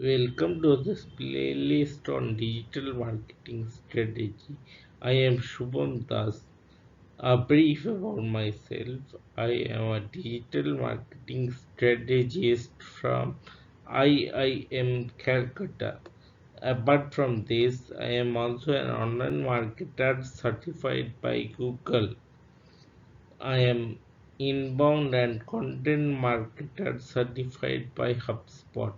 Welcome to this playlist on digital marketing strategy. I am Subham Das. A brief about myself. I am a digital marketing strategist from IIM Calcutta. Apart from this, I am also an online marketer certified by Google. I am inbound and content marketer certified by HubSpot.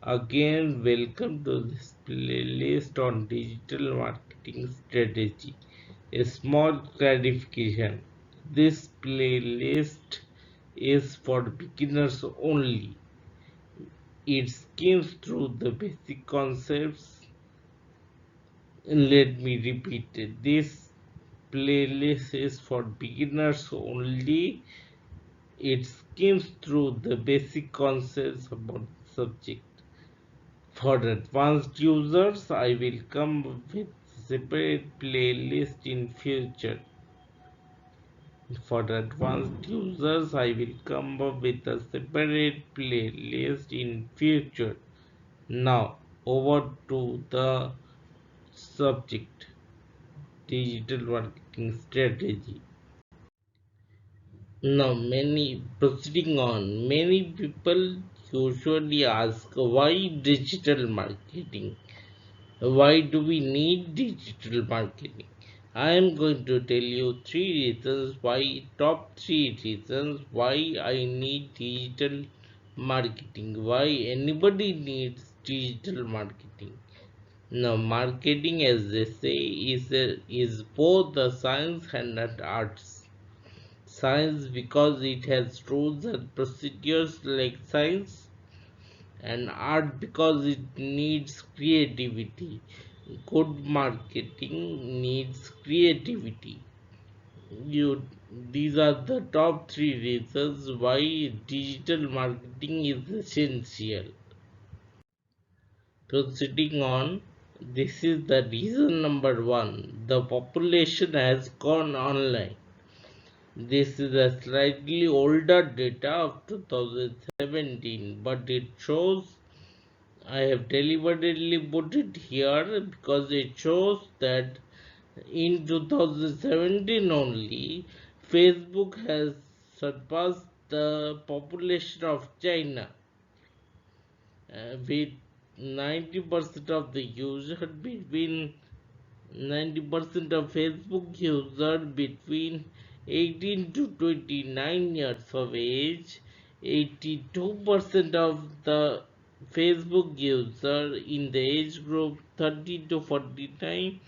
Again, welcome to this playlist on digital marketing strategy. A small clarification: this playlist is for beginners only. It skims through the basic concepts. Let me repeat it. This playlist is for beginners only. It skims through the basic concepts about the subject. For advanced users, I will come with separate playlist in future. For advanced users, I will come up with a separate playlist in future. Now, over to the subject: digital marketing strategy. Now, many people usually ask, why digital marketing? Why do we need digital marketing? I am going to tell you top three reasons why I need digital marketing, why anybody needs digital marketing. Now, marketing, as they say, is both a science and an arts. Science because it has rules and procedures like science, and art because it needs creativity. Good marketing needs creativity. You, these are the top three reasons why digital marketing is essential. Proceeding on, this is the reason number one: the population has gone online. This is a slightly older data of 2017, but it shows, I have deliberately put it here because it shows that in 2017 only, Facebook has surpassed the population of China with 90% of the user between 90% of Facebook user between 18 to 29 years of age, 82% of the Facebook user in the age group 30 to 49,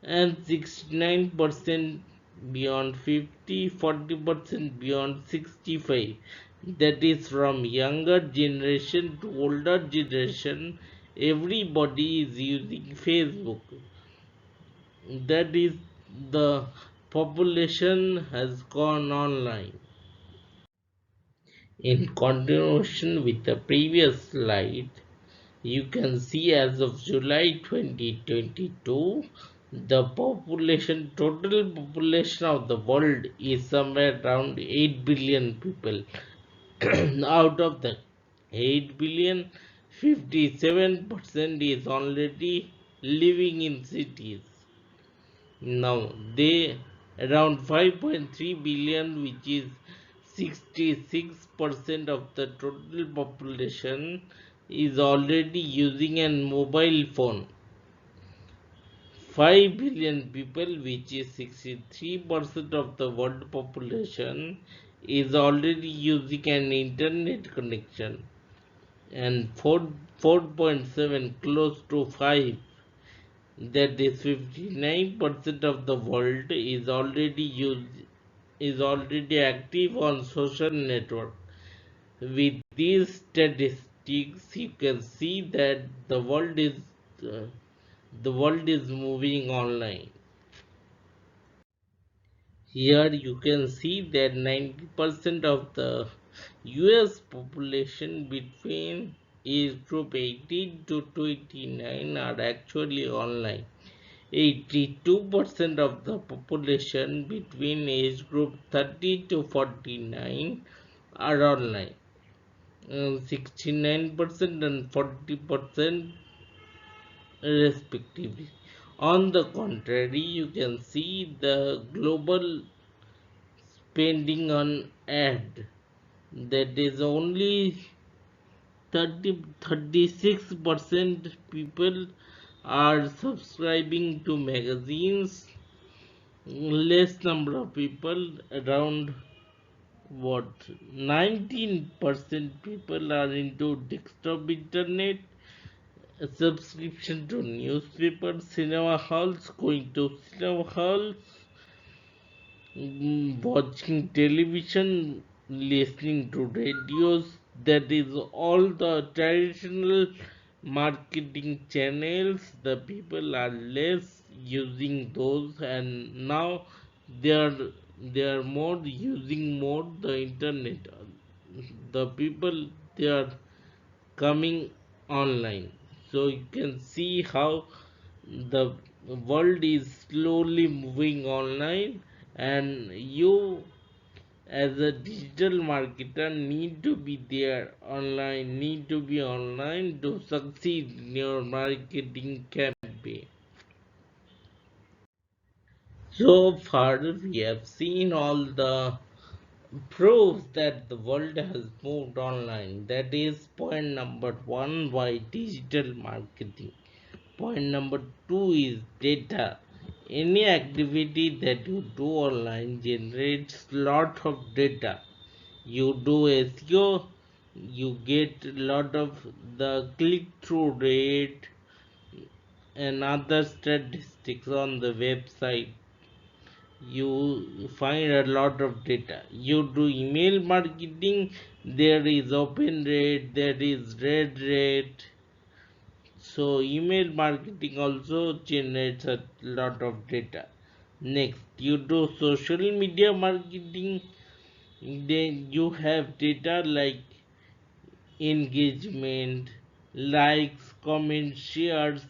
and 69% beyond 50, 40% beyond 65. That is from younger generation to older generation. Everybody is using Facebook. That is, the population has gone online. In continuation with the previous slide, you can see as of July 2022, the total population of the world is somewhere around 8 billion people. Out of the 8 billion, 57% is already living in cities. Now, they around 5.3 billion, which is 66% of the total population, is already using a mobile phone. 5 billion people, which is 63% of the world population, is already using an internet connection, and 4.7 close to 5, that is 59% of the world is already active on social network. With these statistics, you can see that uh, the world is moving online. Here you can see that 90% of the US population between age group 18 to 29 are actually online. 82% of the population between age group 30 to 49 are online. 69% and 40% respectively. On the contrary, you can see the global spending on ad, that is only 36% people are subscribing to magazines. Less number of people, around what, 19% people are into desktop internet, a subscription to newspapers, cinema halls, going to cinema halls, watching television, listening to radios. That is all the traditional marketing channels. The people are less using those, and now they are they are more using more the internet. The people, they are coming online. So you can see how the world is slowly moving online, and you as a digital marketer need to be there online, need to be online to succeed in your marketing campaign. So far we have seen all the proves that the world has moved online. That is point number one, why digital marketing. Point number two is data. Any activity that you do online generates lot of data. You do SEO, you get a lot of the click through rate and other statistics on the website. You find a lot of data. You do email marketing, there is open rate, there is red rate. So email marketing also generates a lot of data. Next, you do social media marketing, then you have data like engagement, likes, comments, shares.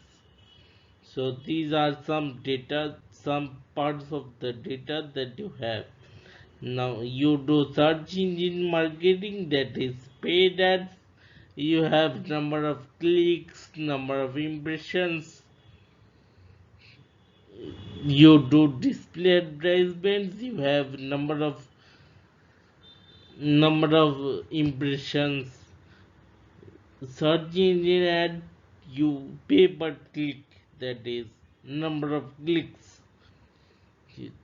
So these are some data, some parts of the data that you have. Now you do search engine marketing, that is paid ads. You have number of clicks, number of impressions. You do display advertisements. You have number of impressions. Search engine ad, you pay per click, that is number of clicks.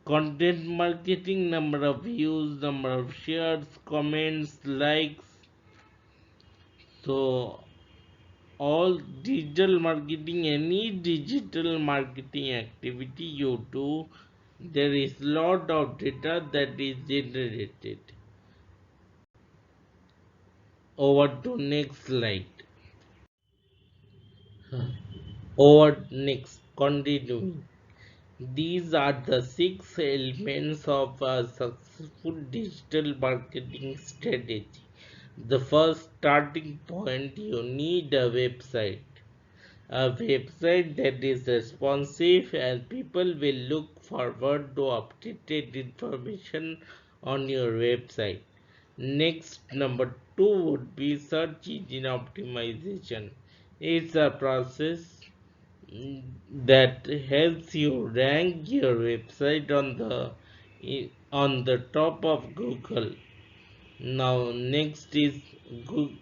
Content marketing, number of views, number of shares, comments, likes. So all digital marketing, any digital marketing activity you do, there is lot of data that is generated. Over to next slide. Over next, continuing. These are the six elements of a successful digital marketing strategy. The first starting point, you need a website. A website that is responsive, and people will look forward to updated information on your website. Next, number two would be search engine optimization. It's a process that helps you rank your website on the top of Google. Now, next is Google,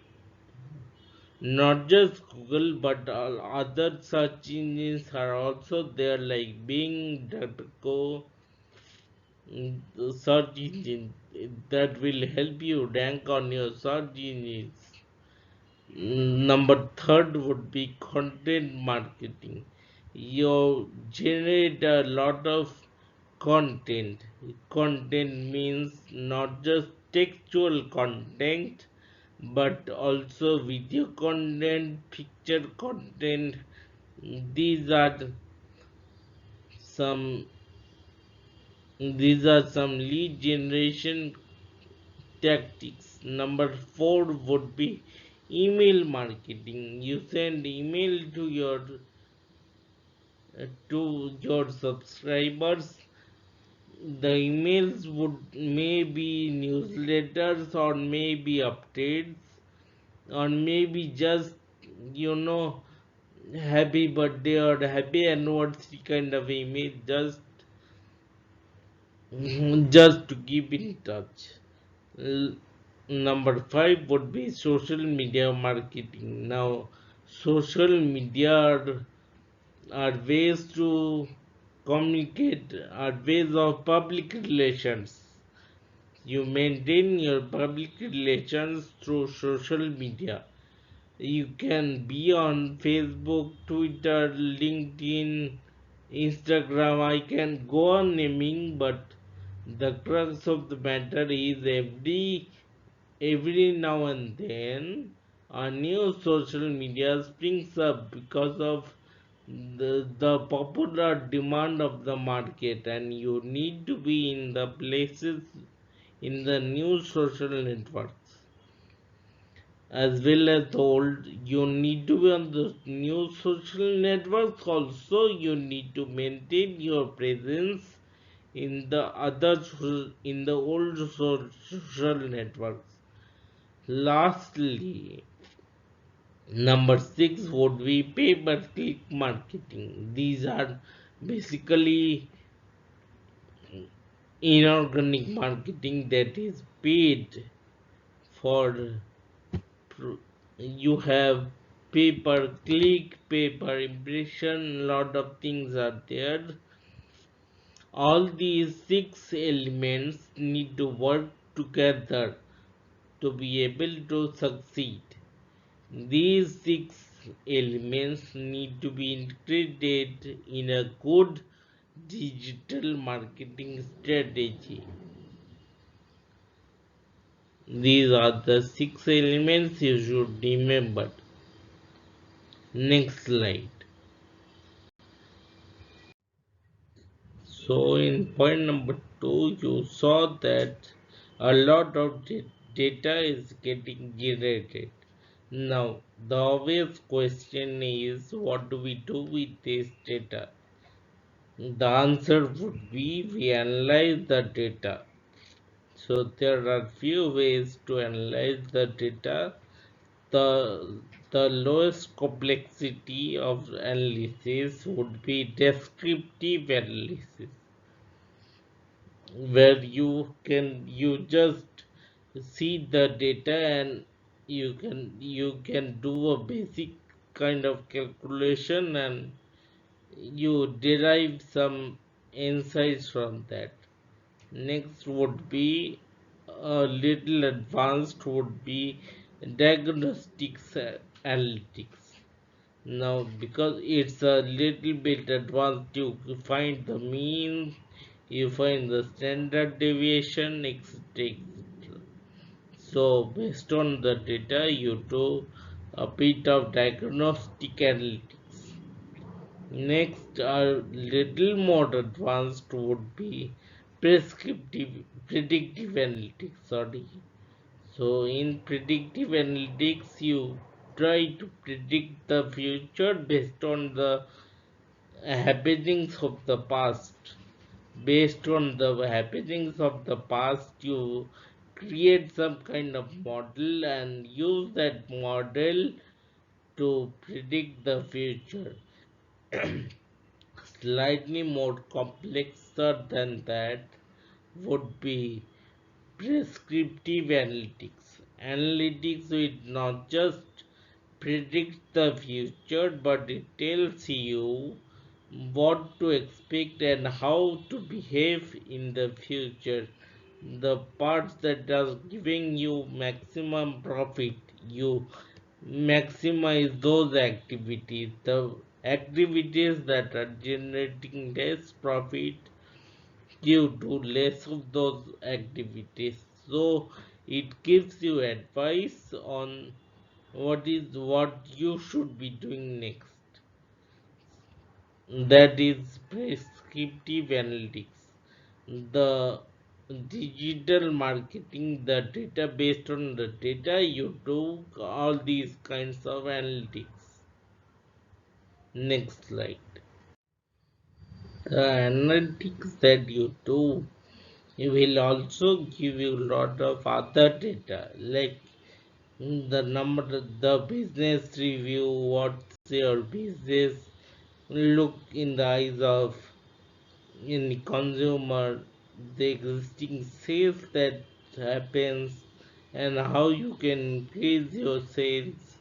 not just Google, but all other search engines are also there, like Bing, DuckDuckGo, the search engine that will help you rank on your search engines. Number third would be content marketing. You generate a lot of content. Content means not just textual content, but also video content, picture content. These are some these are some lead generation tactics. Number four would be email marketing. You send email to your subscribers. The emails would may be newsletters or maybe updates. or maybe just you know happy birthday or happy anniversary kind of image, just to keep in touch. L- Number five would be social media marketing. Now, social media are ways to communicate, are ways of public relations. You maintain your public relations through social media. You can be on Facebook, Twitter, LinkedIn, Instagram. I can go on naming, but the crux of the matter is every now and then a new social media springs up because of the popular demand of the market, and you need to be in the places in the new social networks as well as the old. You need to be on the new social networks. Also, you need to maintain your presence in the in the old social networks. Lastly, number six would be pay per click marketing. These are basically inorganic marketing that is paid for. You have pay per click, pay per impression, lot of things are there. All these six elements need to work together to be able to succeed. These six elements need to be integrated in a good digital marketing strategy. These are the six elements you should remember. Next slide. So, in point number two, you saw that a lot of data is getting generated. Now, the obvious question is, what do we do with this data? The answer would be we analyze the data. So there are few ways to analyze the data. The lowest complexity of analysis would be descriptive analysis, where you just see the data and you can do a basic kind of calculation and you derive some insights from that. Next would be a little advanced would be diagnostics analytics. Now, because it's a little bit advanced, you find the mean, you find the standard deviation, etc. So, based on the data, you do a bit of diagnostic analytics. Next, a little more advanced would be predictive analytics. Sorry. So, in predictive analytics, you try to predict the future based on the happenings of the past. Based on the happenings of the past, you create some kind of model and use that model to predict the future. Slightly more complexer than that would be prescriptive analytics. Analytics will not just predict the future, but it tells you what to expect and how to behave in the future. The parts that are giving you maximum profit, you maximize those activities. The activities that are generating less profit, you do less of those activities. So it gives you advice on what you should be doing next. That is prescriptive analytics. The digital marketing, the data, based on the data, you do all these kinds of analytics. Next slide. The analytics that you do, it will also give you a lot of other data, like The business review, what's your business look in the eyes of any consumer, the existing sales that happens, and how you can increase your sales,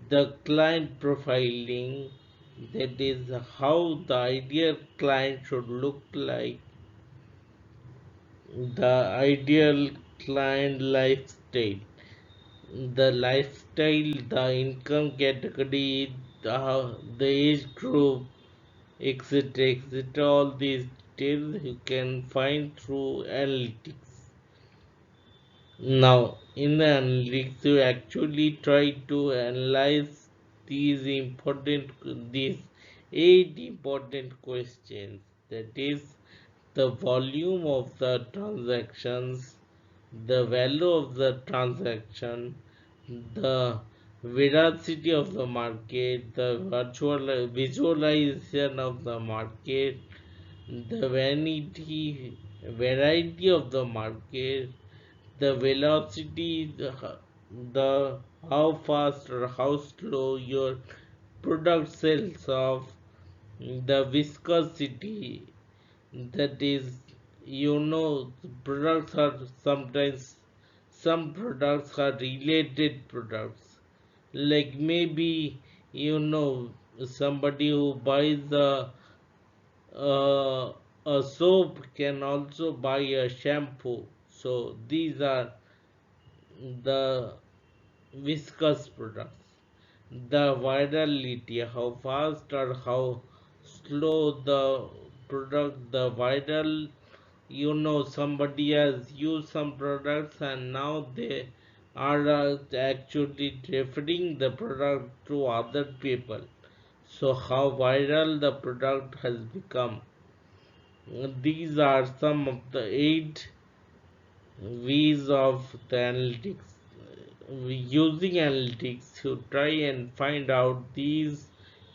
the client profiling, that is how the ideal client should look like, the ideal client lifestyle, the income category, the age group, etc. etc. All these details you can find through analytics. Now, in the analytics, you actually try to analyze these 8 important questions. That is, the volume of the transactions, the value of the transaction, the veracity of the market, the virtual visualization of the market, the variety of the market, the velocity, the how fast or how slow your product sells off, the viscosity, that is, products are sometimes, some products are related products, like maybe, you know somebody who buys uh, a soap can also buy a shampoo. So these are the viscous products. The virality, how fast or how slow the product, the viral, somebody has used some products and now they are actually referring the product to other people. So, how viral the product has become. These are some of the 8 V's of the analytics. Using analytics, you try and find out these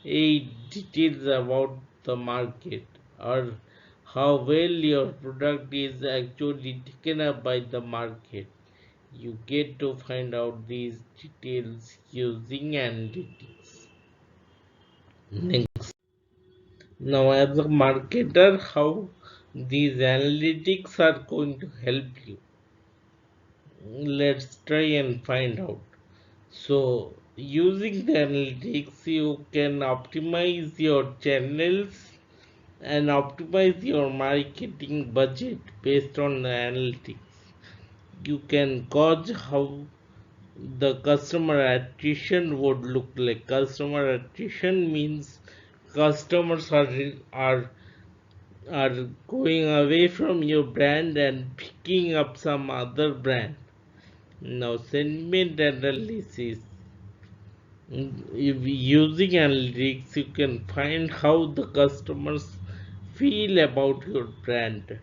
8 details about the market, or how well your product is actually taken up by the market. You get to find out these details using analytics. Next, now as a marketer, how these analytics are going to help you. Let's try and find out. So, using the analytics, you can optimize your channels and optimize your marketing budget based on the analytics. You can gauge how the customer attrition would look like. Customer attrition means customers are going away from your brand and picking up some other brand. Now, sentiment analysis. If using analytics, you can find how the customers feel about your brand.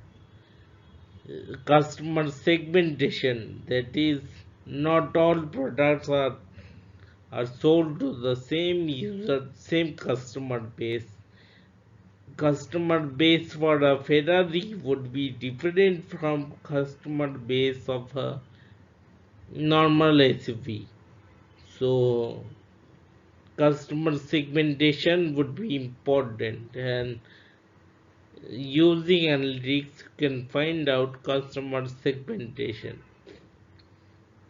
Customer segmentation, that is, not all products are sold to the same user, same customer base. Customer base for a Ferrari would be different from customer base of a normal SUV. So customer segmentation would be important, and using analytics you can find out customer segmentation,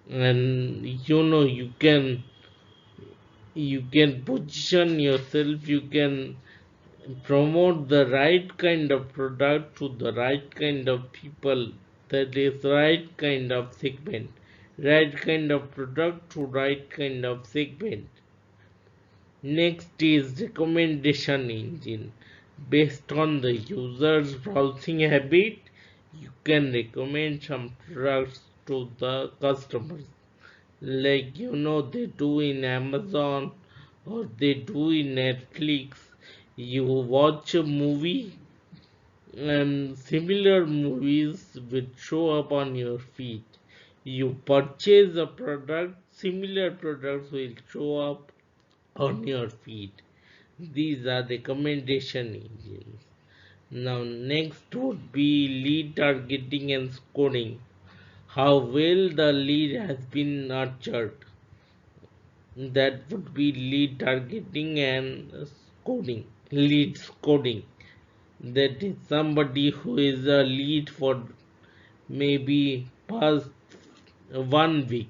and you can position yourself, you can promote the right kind of product to the right kind of people, that is right kind of segment, right kind of product to right kind of segment. Next is recommendation engine. Based on the user's browsing habit, you can recommend some products to the customers. Like they do in Amazon or they do in Netflix. You watch a movie and similar movies will show up on your feed. You purchase a product, similar products will show up on your feed. These are recommendation engines. Now, next would be lead targeting and scoring. How well the lead has been nurtured. That would be lead targeting and scoring. Lead scoring. That is somebody who is a lead for maybe past 1 week,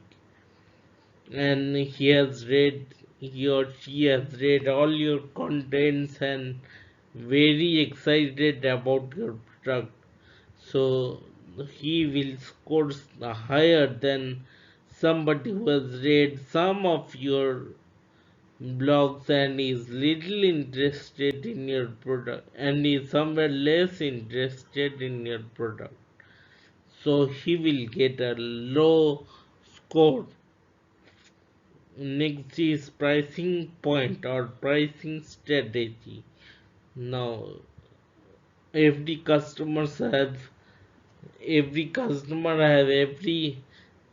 and he or she has read all your contents and very excited about your product, so he will score higher than somebody who has read some of your blogs and is little interested in your product and is somewhere less interested in your product, so he will get a low score. Next is pricing point or pricing strategy. Now every customers have every customer have every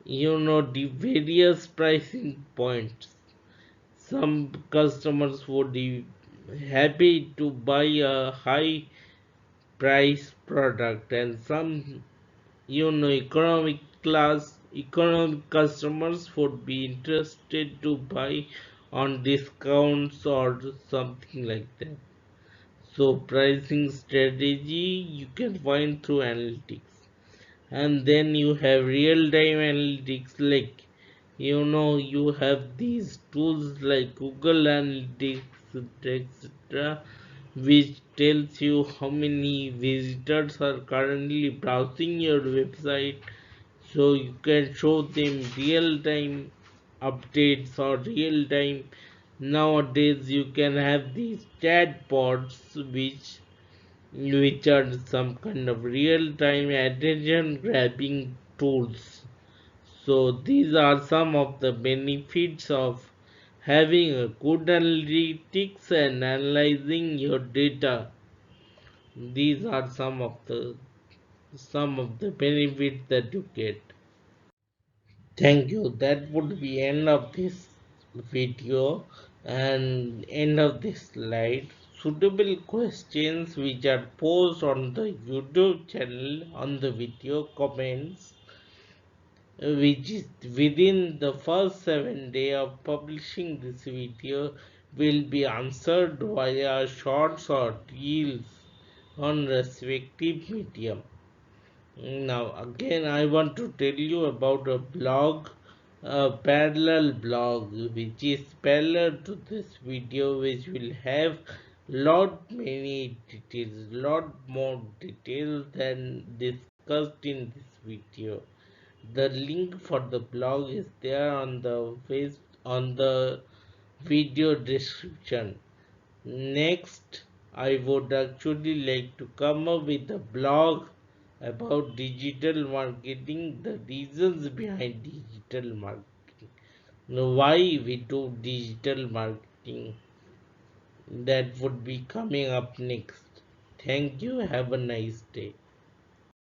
the various pricing points. Some customers would be happy to buy a high price product, and some economic customers would be interested to buy on discounts or something like that. So pricing strategy you can find through analytics, and then you have real-time analytics, like you have these tools like Google Analytics, etc., which tells you how many visitors are currently browsing your website, so you can show them real-time updates or real-time. Nowadays you can have these chatbots which are some kind of real-time attention grabbing tools. So these are some of the benefits of having a good analytics and analyzing your data. These are some of the benefits that you get. Thank you. That would be end of this video and end of this slide. Suitable questions which are posed on the YouTube channel on the video comments, which is within the first 7 days of publishing this video, will be answered via shorts or reels on respective medium. Now, again, I want to tell you about a blog, a parallel blog, which is parallel to this video, which will have lot more details than discussed in this video. The link for the blog is there on the video description. Next, I would actually like to come up with a blog about digital marketing, the reasons behind digital marketing, why we do digital marketing. That would be coming up next. Thank you. Have a nice day.